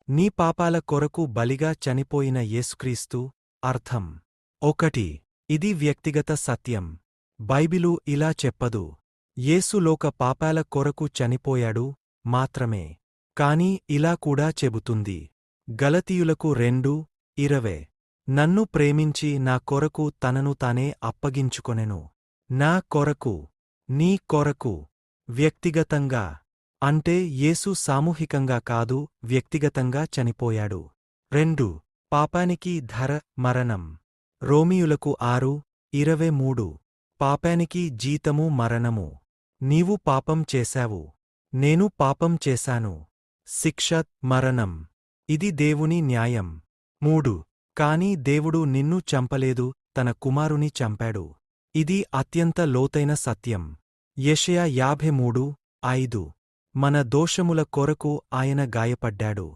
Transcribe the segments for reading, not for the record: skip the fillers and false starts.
నీ పాపాల కొరకు బలిగా చనిపోయిన యేసుక్రీస్తు. అర్థం 1. ఇది వ్యక్తిగత సత్యం. బైబిలు ఇలా చెప్పదు. యేసు లోక పాపాల కొరకు చనిపోయాడు మాత్రమే. కాని ఇలా కూడా చెబుతుంది. గలతీయులకు 2:20. నన్ను ప్రేమించి నా కొరకు తనను తానే అప్పగించుకొనెను. నా కొరకు, నీ కొరకు, వ్యక్తిగతంగా. అంటే యేసు సామూహికంగా కాదు, వ్యక్తిగతంగా చనిపోయాడు. 2. పాపానికి ధర మరణం. రోమీయులకు 6:23. పాపానికి జీతము మరణము. నీవు పాపం చేశావు. నేను పాపం చేశాను. శిక్ష మరణం. ఇది దేవుని న్యాయం. 3. కాని దేవుడు నిన్ను చంపలేదు, తన కుమారుని చంపాడు. ఇది అత్యంత లోతైన సత్యం. యెషయా 53:5. మన దోషముల కొరకు ఆయన గాయపడ్డాడు.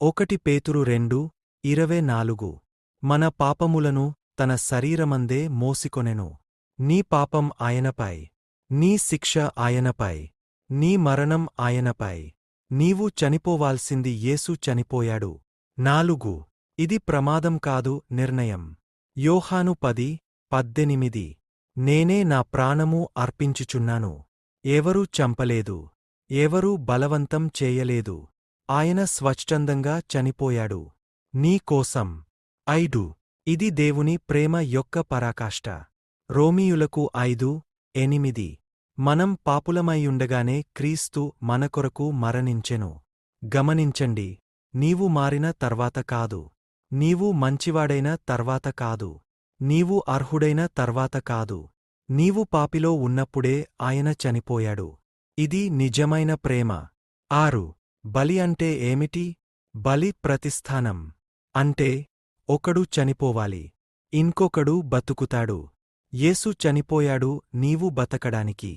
1 పేతురు 2:24. మన పాపములను తన శరీరమందే మోసికొనెను. నీ పాపం ఆయనపై, నీ శిక్ష ఆయనపై, నీ మరణం ఆయనపై. నీవు చనిపోవాల్సింది యేసు చనిపోయాడు. 4. ఇది ప్రమాదం కాదు, నిర్ణయం. యోహాను 10:18. నేనే నా ప్రాణము అర్పించుచున్నాను. ఎవరూ చంపలేదు, ఎవరూ బలవంతం చేయలేదు. ఆయన స్వచ్ఛందంగా చనిపోయాడు. నీ కోసం. 5. ఇది దేవుని ప్రేమ యొక్క పరాకాష్ట. రోమీయులకు 5:8. మనం పాపులమైయుండగానే క్రీస్తు మన కొరకు మరణించెను. గమనించండి, నీవు మారిన తర్వాత కాదు, నీవు మంచివాడైన తర్వాత కాదు, నీవు అర్హుడైన తర్వాత కాదు, నీవు పాపిలో ఉన్నప్పుడే ఆయన చనిపోయాడు. ఇది నిజమైన ప్రేమ. 6. బలి అంటే ఏమిటి? బలి ప్రతిస్థానం. అంటే ఒకడు చనిపోవాలి, ఇంకొకడు బతుకుతాడు. యేసు చనిపోయాడు నీవు బతకడానికి.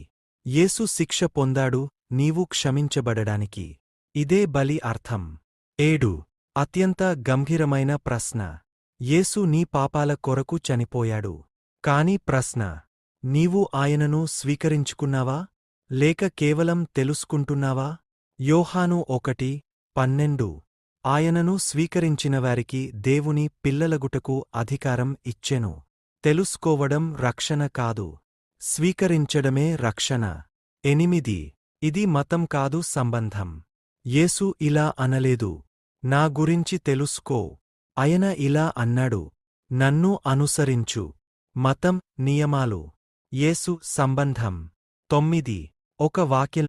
యేసు శిక్ష పొందాడు నీవు క్షమించబడడానికి. ఇదే బలి అర్థం. 7. అత్యంత గంభీరమైన ప్రశ్న. యేసు నీ పాపాల కొరకు చనిపోయాడు. కాని ప్రశ్న, నీవు ఆయనను స్వీకరించుకున్నావా? లేక కేవలం తెలుసుకుంటున్నావా? యోహాను 1:12. ఆయనను స్వీకరించినవారికి దేవుని పిల్లలగుటకు అధికారం ఇచ్చెను. తెలుసుకోవడం రక్షణ కాదు, స్వీకరించడమే రక్షణ. 8. ఇది మతం కాదు, సంబంధం. యేసు ఇలా అనలేదు, నా గురించి తెలుసుకో. ఆయన ఇలా అన్నాడు, నన్ను అనుసరించు. మతం, నియమాలు. యేసు సంబంధం. 9. ఒక వాక్యం.